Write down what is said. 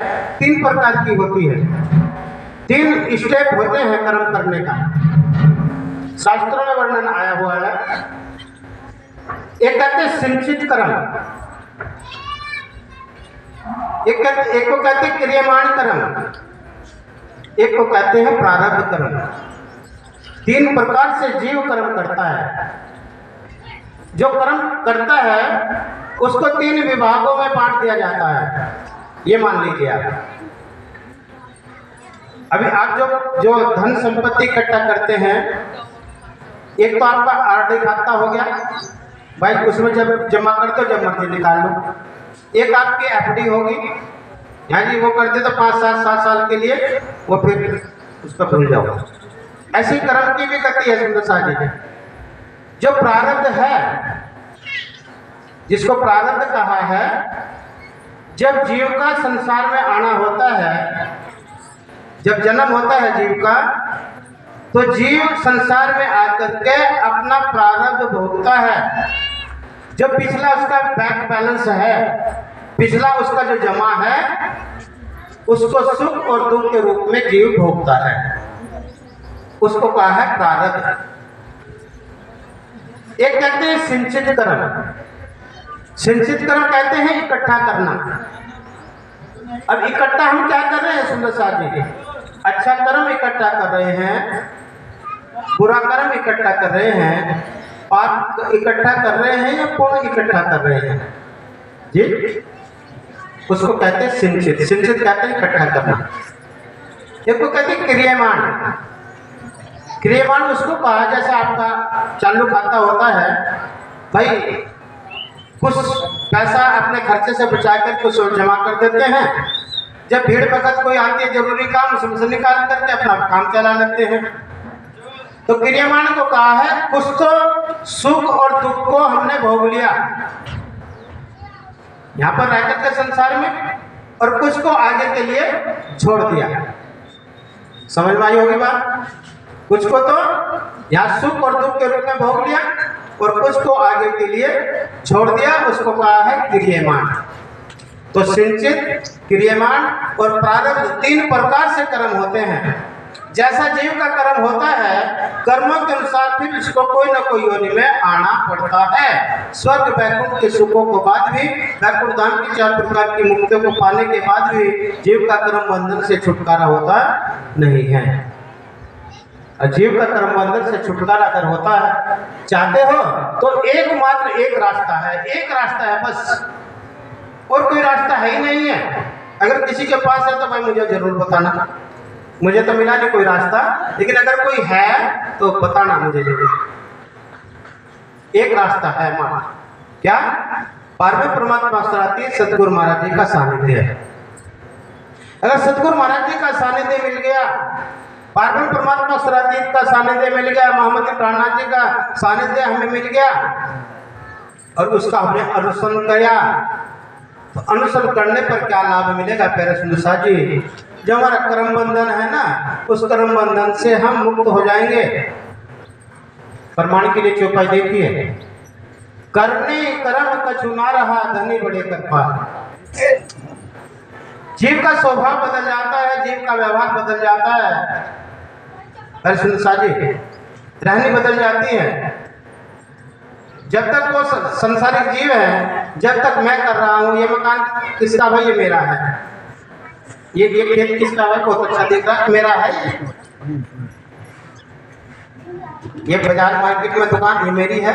तीन प्रकार की होती है। तीन स्टेप होते हैं कर्म करने का, शास्त्रों में वर्णन आया हुआ है। एक कहते हैं सिंचित कर्म, एक को कहते हैं क्रियमाण कर्म, एक को कहते हैं प्रारब्ध कर्म। तीन प्रकार से जीव कर्म करता है। जो कर्म करता है उसको तीन विभागों में बांट दिया जाता है, ये मान लीजिए आप। अभी आप जो धन संपत्ति इकट्ठा करते हैं, एक तो आपका आरडी खाता हो गया भाई, उसमें जब जमा करते हो जब मर्जी निकाल लो। एक आपकी एफडी होगी, हाँ जी, वो करते तो 5-7 साल के लिए, वो फिर उसको भूल जाओ। ऐसी कर्म की भी गति है सुंदर साह जी। जो प्रारब्ध है, जिसको प्रारब्ध कहा है, जब जीव का संसार में आना होता है, जब जन्म होता है जीव का, तो जीव संसार में आकर के अपना प्रारब्ध भोगता है। जो पिछला उसका बैंक बैलेंस है, पिछला उसका जो जमा है, उसको सुख और दुख के रूप में जीव भोगता है। उसको कहा है प्रारब्ध। एक कहते हैं सिंचित कर्म। सिंचित कर्म कहते हैं इकट्ठा करना। अब इकट्ठा हम क्या कर रहे हैं सुंदर साह जी? अच्छा कर्म इकट्ठा कर रहे हैं, बुरा कर्म इकट्ठा कर रहे हैं, पाप इकट्ठा कर रहे हैं या पुण्य इकट्ठा कर रहे हैं जी? उसको कहते हैं सिंचित। सिंचित कहते हैं इकट्ठा करना। एक को कहते हैं क्रियमाण। क्रियमाण उसको कहा, जैसे आपका चालू खाता होता है भाई, कुछ पैसा अपने खर्चे से बचा कर कुछ जमा कर देते हैं, जब भीड़ भगत कोई आती है जरूरी काम, उसमें से निकाल करके अपना काम चला लेते हैं। तो क्रियमाण को कहा है कुछ तो सुख और दुख को हमने भोग लिया यहाँ पर रहकर के संसार में, और कुछ को आगे के लिए छोड़ दिया। समझ में आई होगी बात? कुछ को तो यहाँ सुख और दुख के रूप में भोग लिया और कुछ को आगे के लिए छोड़ दिया, उसको कहा है क्रियमाण। तो सिंचित, क्रियमाण और प्रारब्ध तीन प्रकार से कर्म होते हैं। जैसा जीव का कर्म होता है, कर्मों के अनुसार फिर इसको कोई न कोई योनि में आना पड़ता है। स्वर्ग वैकुंठ के सुखों को बाद भी, वैकुंठ धाम की 4 प्रकार की मुक्तियों को पाने के बाद भी जीव का कर्म बंधन से छुटकारा होता नहीं है। जीव का कर्म बंधन से छुटकारा अगर होता है, चाहते हो तो एकमात्र एक रास्ता है, एक रास्ता है बस, और कोई रास्ता है ही नहीं है। अगर किसी के पास है तो भाई मुझे जरूर बताना, मुझे तो मिला नहीं कोई रास्ता, लेकिन अगर कोई है तो बताना मुझे जरूर। एक रास्ता है मां, क्या? पार्वती परमात्मा शरणार्थी सतगुरु महाराज जी का सानिध्य है। अगर सतगुरु महाराज जी का सानिध्य मिल गया, पार्वती परमात्मा शरणार्थी का सानिध्य मिल गया, मोहम्मद प्राणनाथ जी का सानिध्य हमें मिल गया, और उसका हमने अनुसरण किया, तो अनुसरण करने पर क्या लाभ मिलेगा प्यारे सुंदर साह जी? जो हमारा कर्म बंधन है ना, उस कर्म बंधन से हम मुक्त हो जाएंगे। प्रमाण के लिए चौपाई देखिए, करने कर्म कछु ना रहा, धनी बड़े कृपा। जीव का स्वभाव बदल जाता है, जीव का व्यवहार बदल जाता है प्यारे सुंदर साह जी, रहनी बदल जाती है। जब तक वो संसारिक जीव है, जब तक मैं कर रहा हूँ, ये मकान किसका भाई? ये मेरा है। ये खेत किसका है? बहुत अच्छा दिख रहा है, मेरा है। ये बाजार मार्केट में दुकान ये मेरी है।